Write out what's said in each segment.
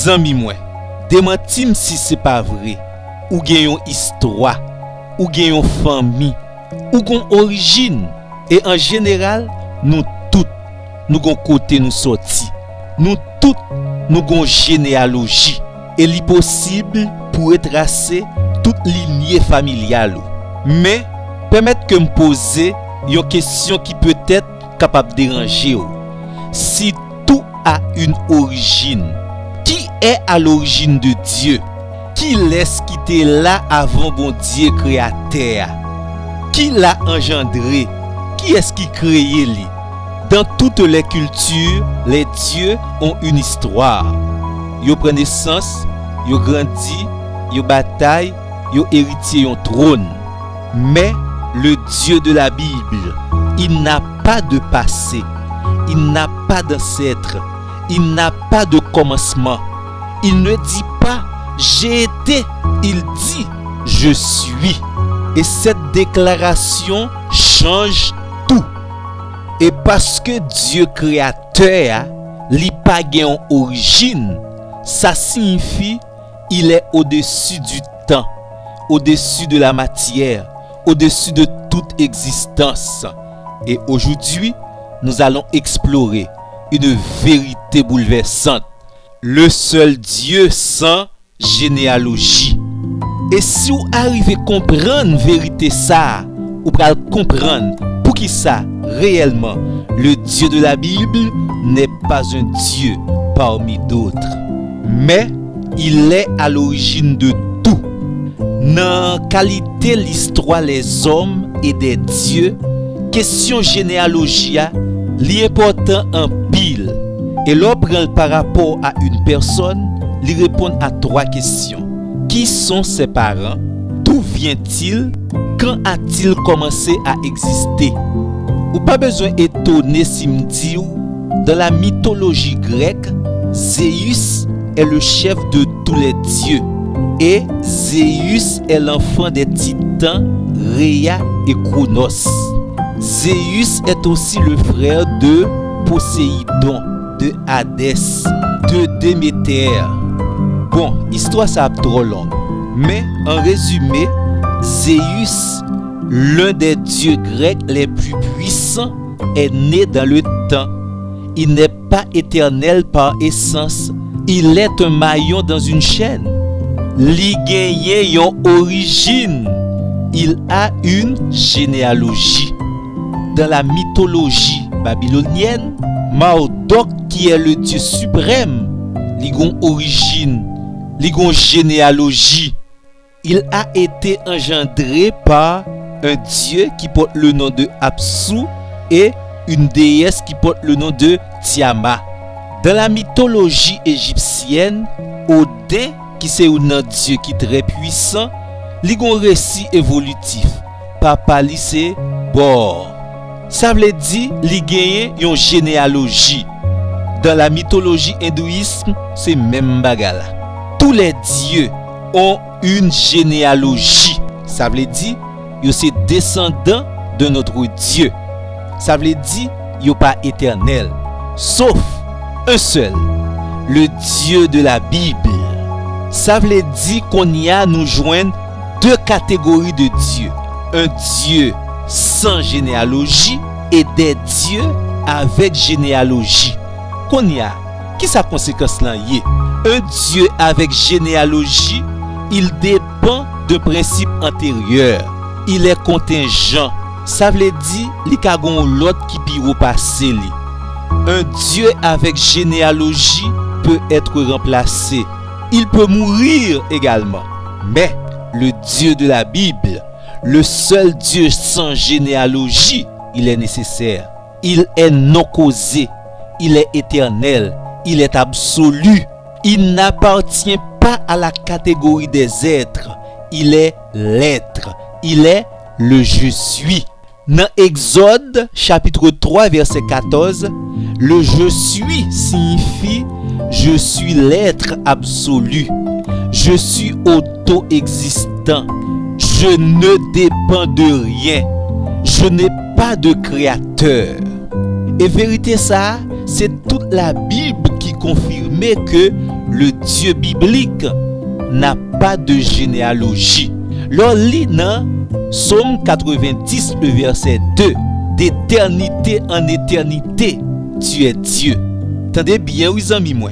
Zami moi, démentim si c'est pas vrai. Ou gen yon histoire, ou gen yon famille, ou gon origine. Et en général, nous toutes, nous gon côté nous sorti. Nous toutes, nous gon généalogie. Et li possible pour retracer toute lignée familiale. Mais, permettre que me poser une question qui peut être capable de déranger. Si tout a une origine, qui est à l'origine de Dieu? Qui laisse quitter là avant bon Dieu créateur? Qui l'a engendré? Qui est-ce qui créé lui? Dans toutes les cultures, les dieux ont une histoire. Ils prennent naissance, ils grandissent, ils bataillent, ils héritier un trône. Mais le Dieu de la Bible, il n'a pas de passé, il n'a pas d'ancêtre, il n'a pas de commencement. Il ne dit pas j'ai été, il dit je suis. Et cette déclaration change tout. Et parce que Dieu créateur li pa gen origine, ça signifie il est au-dessus du temps, au-dessus de la matière, au-dessus de toute existence. Et aujourd'hui, nous allons explorer une vérité bouleversante. Le seul Dieu sans généalogie. Et si vous arrivez à comprendre vérité ça, vous pouvez comprendre pour qui ça réellement le Dieu de la Bible n'est pas un Dieu parmi d'autres, mais il est à l'origine de tout. Dans qualité l'histoire les hommes et des dieux, question généalogie l'important en pile. Et l'on par rapport à une personne, il répond à 3 questions. Qui sont ses parents? D'où vient-il? Quand a-t-il commencé à exister? Ou pas besoin d'étonner si me dit dans la mythologie grecque, Zéus est le chef de tous les dieux. Et Zéus est l'enfant des titans Rhea et Chronos. Zéus est aussi le frère de Poséidon, de Hadès, de Déméter. Bon, histoire ça trop longue. Mais en résumé, Zéus, l'un des dieux grecs les plus puissants, est né dans le temps. Il n'est pas éternel par essence. Il est un maillon dans une chaîne. Li genye yon origine. Il a une généalogie. Dans la mythologie babylonienne, Marduk, qui est le dieu suprême, li gon origine, li gon généalogie. Il a été engendré par un dieu qui porte le nom de Apsu et une déesse qui porte le nom de Tiamat. Dans la mythologie égyptienne, Odin, qui c'est un dieu qui est très puissant, li gon récit évolutif. Papa li c'est Bor. Ça veut dire li genye yon généalogie. Dans la mythologie hindouisme, c'est même bagala. Tous les dieux ont une généalogie. Ça veut dire yo c'est descendant de notre Dieu. Ça veut dire yo pas éternel, sauf un seul, le Dieu de la Bible. Ça veut dire qu'on y a nous joindre 2 catégories de dieux. Un Dieu sans généalogie et des dieux avec généalogie. Qu'on y a, qui sa conséquence là y est? Un Dieu avec généalogie, il dépend de principes antérieurs. Il est contingent. Ça veut dire li ka gon l'autre qui piro passer li. Un Dieu avec généalogie peut être remplacé. Il peut mourir également. Mais le Dieu de la Bible, le seul Dieu sans généalogie, il est nécessaire. Il est non causé. Il est éternel. Il est absolu. Il n'appartient pas à la catégorie des êtres. Il est l'être. Il est le je suis. Dans Exode chapitre 3 verset 14, le je suis signifie je suis l'être absolu. Je suis auto-existant. Je ne dépends de rien. Je n'ai pas de créateur. Et vérité ça, c'est toute la Bible qui confirmait que le Dieu biblique n'a pas de généalogie. Lors lit dans Psaume 90, le verset 2, d'éternité en éternité, tu es Dieu. Tendez bien, oui, amis, moi.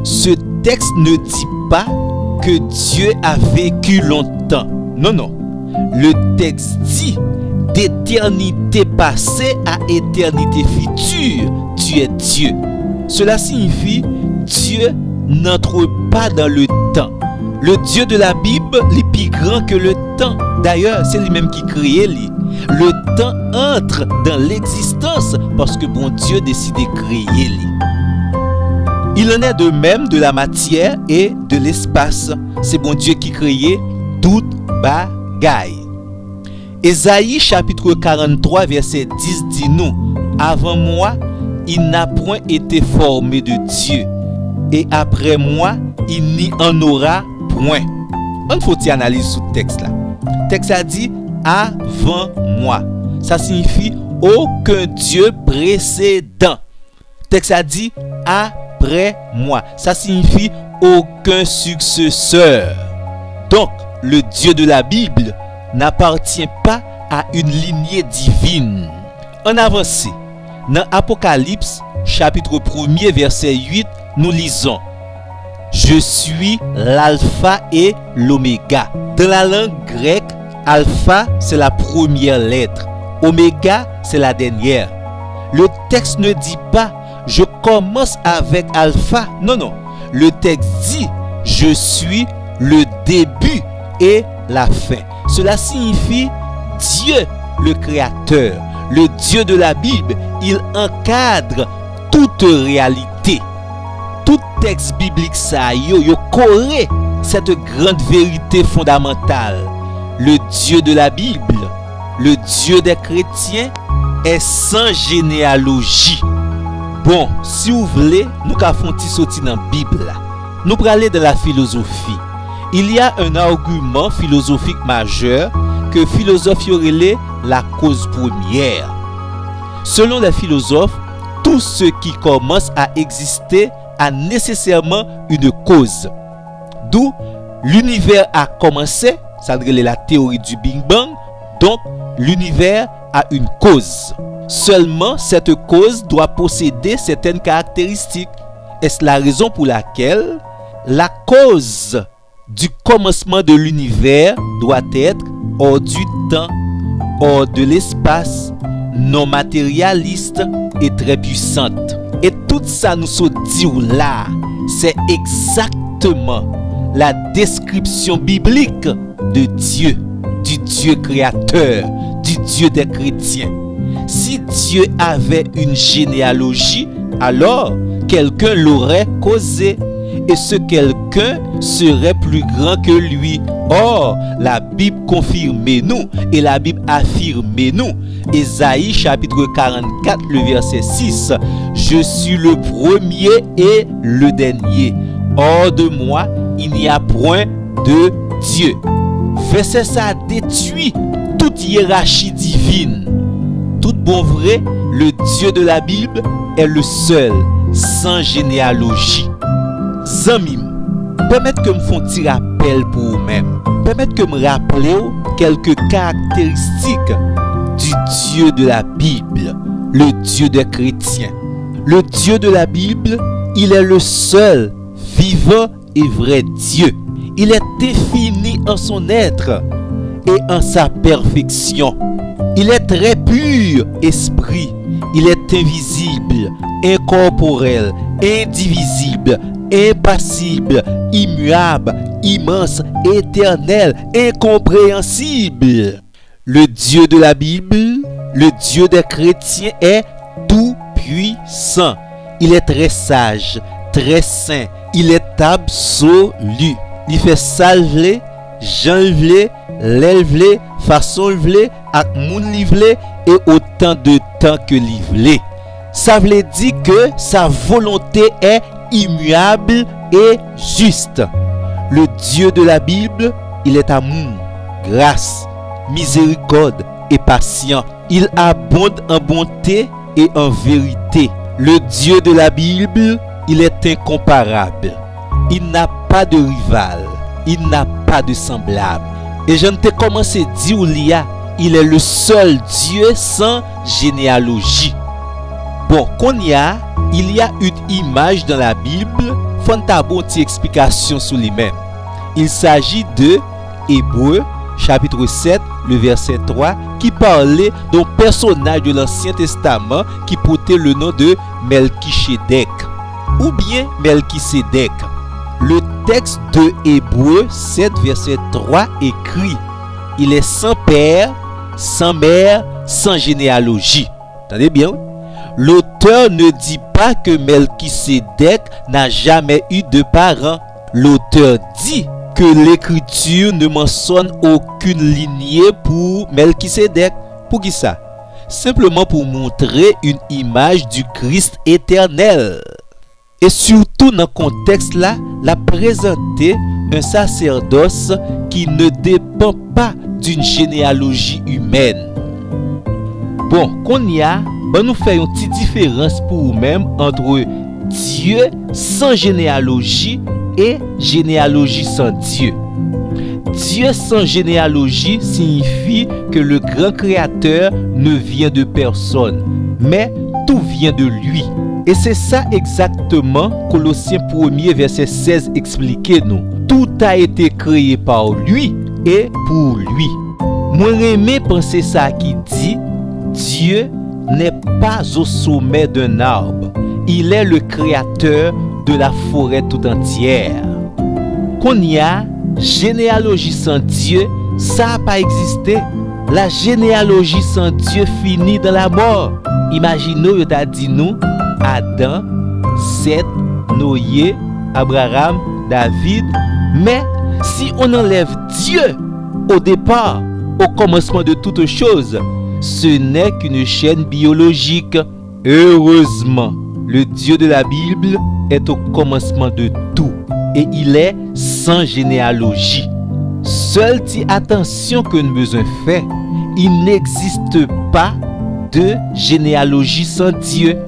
Ce texte ne dit pas que Dieu a vécu longtemps. Non, non. Le texte dit d'éternité passée à éternité future, tu es Dieu. Cela signifie Dieu n'entre pas dans le temps. Le Dieu de la Bible est plus grand que le temps. D'ailleurs, c'est lui-même qui créait lui. Le temps entre dans l'existence parce que bon Dieu décide de créer lui. Il en est de même de la matière et de l'espace. C'est bon Dieu qui créait toute bagaille. Ésaïe chapitre 43 verset 10 dit nous: avant moi, il n'a point été formé de Dieu, et après moi, il n'y en aura point. On faut y analyser ce texte là. Le texte a dit avant moi. Ça signifie aucun Dieu précédent. Le texte a dit après moi. Ça signifie aucun successeur. Donc, le Dieu de la Bible n'appartient pas à une lignée divine. En avancée, dans Apocalypse, chapitre 1er, verset 8, nous lisons: je suis l'alpha et l'oméga. Dans la langue grecque, alpha c'est la première lettre, oméga c'est la dernière. Le texte ne dit pas je commence avec alpha. Non, non. Le texte dit je suis le début et la fin. Cela signifie Dieu, le créateur, le Dieu de la Bible, il encadre toute réalité. Tout texte biblique ça yo correct cette grande vérité fondamentale. Le Dieu de la Bible, le Dieu des chrétiens est sans généalogie. Bon, si vous voulez, nous avons sorti dans la Bible. Nous allons aller dans la philosophie. Il y a un argument philosophique majeur que philosophes relèvent la cause première. Selon les philosophes, tout ce qui commence à exister a nécessairement une cause. D'où l'univers a commencé, ça veut dire la théorie du Big Bang, donc l'univers a une cause. Seulement, cette cause doit posséder certaines caractéristiques. Est-ce la raison pour laquelle la cause du commencement de l'univers doit être hors du temps, hors de l'espace, non matérialiste et très puissante. Et tout ça nous se dit là, c'est exactement la description biblique de Dieu, du Dieu créateur, du Dieu des chrétiens. Si Dieu avait une généalogie, alors quelqu'un l'aurait causé. Et ce quelqu'un serait plus grand que lui. Or, la Bible confirme nous et la Bible affirme nous. Ésaïe chapitre 44, le verset 6. Je suis le premier et le dernier. Hors de moi, il n'y a point de Dieu. Verset ça détruit toute hiérarchie divine. Tout bon vrai, le Dieu de la Bible est le seul, sans généalogie. Zamim, permettez que me font un rappel pour vous-même. Permettez que me rappeler quelques caractéristiques du Dieu de la Bible, le Dieu des chrétiens. Le Dieu de la Bible, il est le seul, vivant et vrai Dieu. Il est défini en son être et en sa perfection. Il est très pur esprit. Il est invisible, incorporel, indivisible, impassible, immuable, immense, éternel, incompréhensible. Le Dieu de la Bible, le Dieu des chrétiens est tout puissant. Il est très sage, très saint. Il est absolu. Il fait ça vle, Jean vle, l'vle, façon vle, ak moun li vle et autant de temps que li vle. Ça veut dire que sa volonté est immuable et juste. Le Dieu de la Bible, il est amour, grâce, miséricorde et patient. Il abonde en bonté et en vérité. Le Dieu de la Bible, il est incomparable. Il n'a pas de rival. Il n'a pas de semblable. Et je ne t'ai commencé à dire, il est le seul Dieu sans généalogie. Bon, il y a une image dans la Bible, faut ta bonne explication sur lui-même. Il s'agit de Hébreux, chapitre 7, le verset 3, qui parlait d'un personnage de l'Ancien Testament qui portait le nom de Melchisedec, ou bien Melchisedec. Le texte de Hébreux 7, verset 3 écrit: il est sans père, sans mère, sans généalogie. Attendez bien, oui? L'auteur ne dit pas que Melchisedec n'a jamais eu de parents. L'auteur dit que l'écriture ne mentionne aucune lignée pour Melchisedec. Pour qui ça? Simplement pour montrer une image du Christ éternel. Et surtout dans ce contexte-là, la présenter un sacerdoce qui ne dépend pas d'une généalogie humaine. Bon, nous faisons une petite différence pour nous-mêmes entre Dieu sans généalogie et généalogie sans Dieu. Dieu sans généalogie signifie que le grand créateur ne vient de personne, mais tout vient de lui. Et c'est ça exactement Colossiens 1er verset 16 explique nous. Tout a été créé par lui et pour lui. Moi j'aime penser ça qui dit Dieu n'est pas au sommet d'un arbre. Il est le créateur de la forêt tout entière. Qu'on y a généalogie sans Dieu, ça n'a pas existé. La généalogie sans Dieu finit dans la mort. Imaginez, il a dit nous, Adam, Seth, Noé, Abraham, David. Mais si on enlève Dieu au départ, au commencement de toutes choses, ce n'est qu'une chaîne biologique. Heureusement, le Dieu de la Bible est au commencement de tout et il est sans généalogie. Seule attention que nous besoin faire, il n'existe pas de généalogie sans Dieu.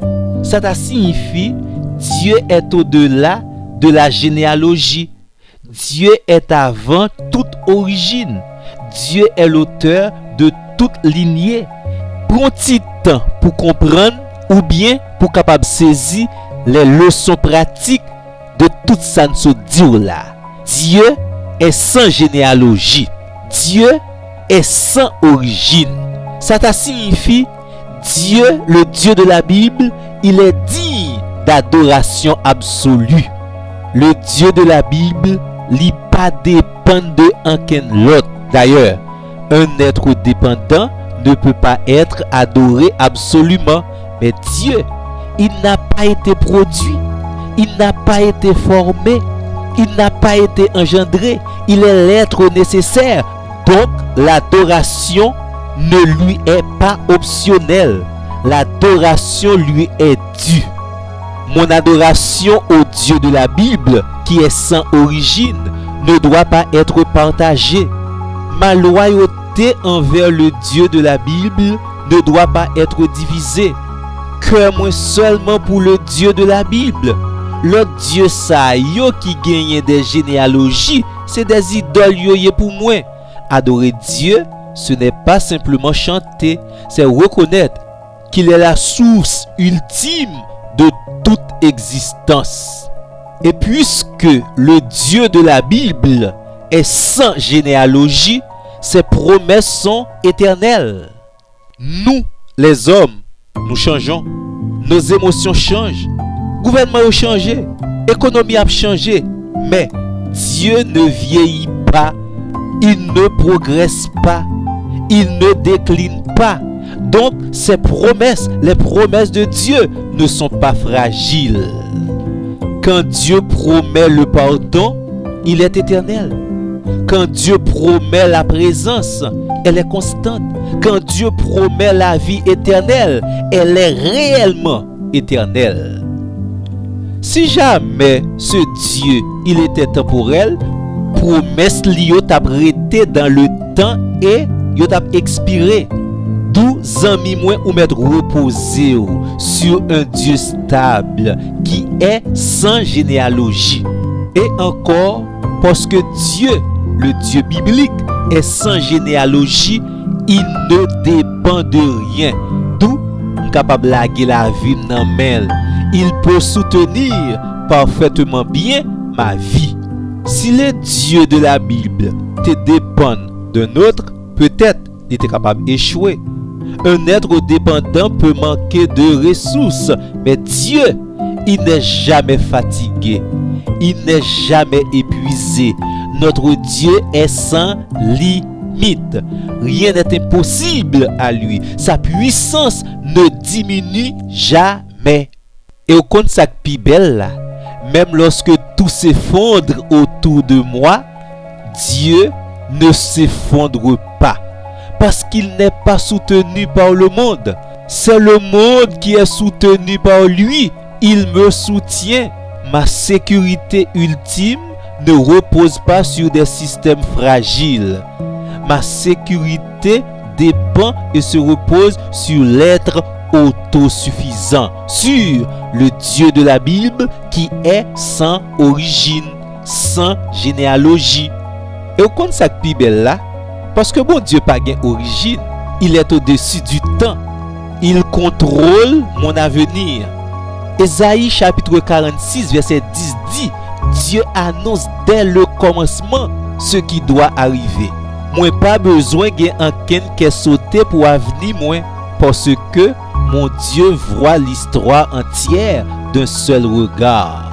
Ça signifie Dieu est au-delà de la généalogie. Dieu est avant toute origine. Dieu est l'auteur de toute lignée. Prends un petit temps pour comprendre ou bien pour capable saisir les leçons pratiques de tout ça nous dit là. Dieu est sans généalogie. Dieu est sans origine. Ça signifie Dieu, le Dieu de la Bible, il est digne d'adoration absolue. Le Dieu de la Bible n'est pas dépend de aucun autre. D'ailleurs, un être dépendant ne peut pas être adoré absolument. Mais Dieu, il n'a pas été produit, il n'a pas été formé, il n'a pas été engendré, il est l'être nécessaire. Donc, l'adoration ne lui est pas optionnelle. L'adoration lui est due. Mon adoration au Dieu de la Bible, qui est sans origine, ne doit pas être partagée. Ma loyauté envers le Dieu de la Bible ne doit pas être divisée. Que moi seulement pour le Dieu de la Bible. L'autre Dieu ça yo qui gagne des généalogies, c'est des idoles yo pour moi. Adorer Dieu, ce n'est pas simplement chanter, c'est reconnaître qu'il est la source ultime de toute existence. Et puisque le Dieu de la Bible est sans généalogie, ses promesses sont éternelles. Nous, les hommes, nous changeons, nos émotions changent, gouvernement a changé, économie a changé, mais Dieu ne vieillit pas, il ne progresse pas, il ne décline pas. Donc ces promesses, les promesses de Dieu ne sont pas fragiles. Quand Dieu promet le pardon, il est éternel. Quand Dieu promet la présence, elle est constante. Quand Dieu promet la vie éternelle, elle est réellement éternelle. Si jamais ce Dieu, il était temporel, promesse li yo t'a prêté dans le temps et yo t'a expiré. 12 amis moins ou mettre reposer sur un Dieu stable qui est sans généalogie. Et encore, parce que Dieu, le Dieu biblique, est sans généalogie, il ne dépend de rien. D'où capable de laguer la vie dans mêle. Il peut soutenir parfaitement bien ma vie. Si le Dieu de la Bible te dépend d'un autre, peut-être il était capable d'échouer. Un être dépendant peut manquer de ressources, mais Dieu, il n'est jamais fatigué, il n'est jamais épuisé. Notre Dieu est sans limite. Rien n'est impossible à lui. Sa puissance ne diminue jamais. Et au compte ça plus belle là, même lorsque tout s'effondre autour de moi, Dieu ne s'effondre pas. Parce qu'il n'est pas soutenu par le monde. C'est le monde qui est soutenu par lui. Il me soutient. Ma sécurité ultime ne repose pas sur des systèmes fragiles. Ma sécurité dépend et se repose sur l'être autosuffisant, sur le Dieu de la Bible qui est sans origine, sans généalogie. Et au compte ça qui belle là, parce que bon Dieu pas gain origine, il est au-dessus du temps. Il contrôle mon avenir. Ésaïe chapitre 46 verset 10 dit: Dieu annonce dès le commencement ce qui doit arriver. Moi pas besoin gain anken qui sauter pour avenir moi, parce que mon Dieu voit l'histoire entière d'un seul regard.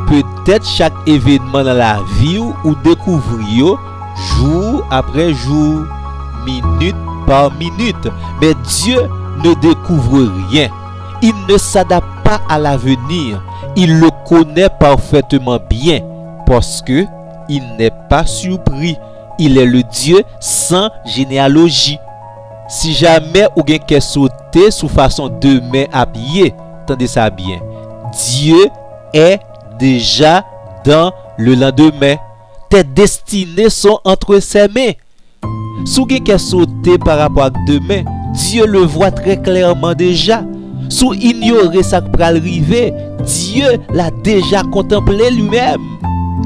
Peut-être chaque événement dans la vie ou découvrir jour après jour, minute par minute. Mais Dieu ne découvre rien. Il ne s'adapte pas à l'avenir. Il le connaît parfaitement bien parce que il n'est pas surpris. Il est le Dieu sans généalogie. Si jamais ou gen qu'est sauté sous façon de main à pied, tendez ça bien. Dieu est déjà dans le lendemain. Tes destinées sont entre ses mains. Si gen qu'est sauté par rapport à demain, Dieu le voit très clairement déjà. Si ignorer ça qui va arriver, Dieu l'a déjà contemplé lui-même.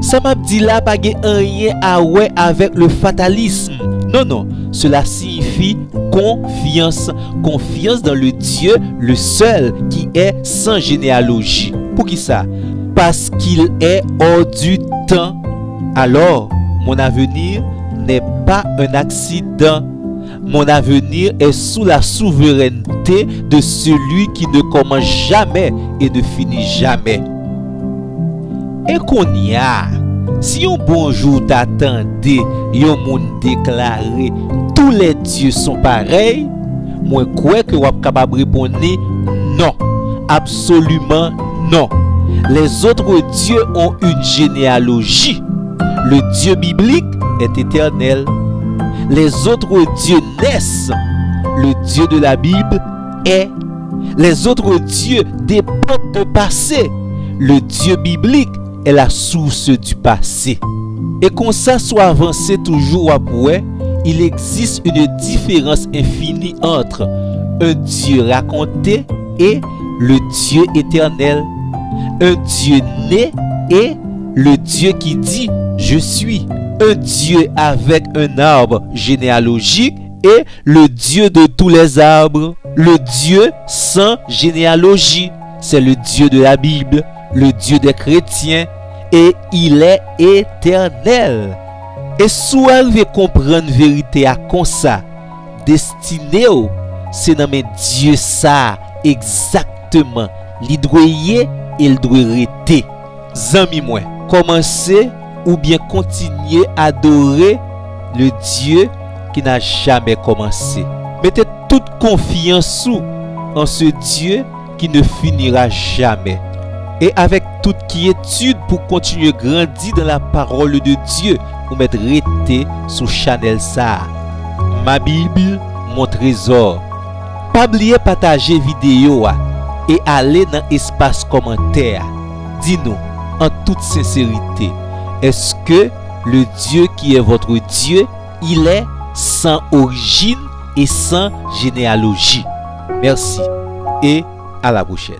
Ça m'a dit là pas rien à voir avec le fatalisme. Non, cela signifie confiance. Confiance dans le Dieu, le seul qui est sans généalogie. Pour qui ça? Parce qu'il est hors du temps. Alors, mon avenir n'est pas un accident. Mon avenir est sous la souveraineté de celui qui ne commence jamais et ne finit jamais. Et qu'on y a, si un bonjour t'attendait, yon moun déclaré tous les dieux sont pareils, moi crois que vous êtes capable de répondre non, absolument non. Les autres dieux ont une généalogie. Le Dieu biblique est éternel. Les autres dieux naissent. Le Dieu de la Bible est. Les autres dieux dépendent du passé. Le Dieu biblique est la source du passé. Et qu'on ça soit avancé toujours après, il existe une différence infinie entre un Dieu raconté et le Dieu éternel. Un Dieu né et le Dieu qui dit je suis. Un Dieu avec un arbre généalogique et le Dieu de tous les arbres. Le Dieu sans généalogie, c'est le Dieu de la Bible, le Dieu des chrétiens, et il est éternel. Et si vous arrivez à comprendre la vérité à comme ça, destiné, c'est dans mes Dieu ça exactement. Il doit y et il doit rester. Zami moi, commencez ou bien continuer à adorer le Dieu qui n'a jamais commencé. Mettez toute confiance en ce Dieu qui ne finira jamais. Et avec toute quiétude pour continuer à grandir dans la parole de Dieu, vous mettre rester sous Chanel ça. Ma Bible, mon trésor. Pas oublier partager vidéo et aller dans l'espace commentaire. Dis-nous en toute sincérité, est-ce que le Dieu qui est votre Dieu, il est sans origine et sans généalogie? Merci et à la prochaine.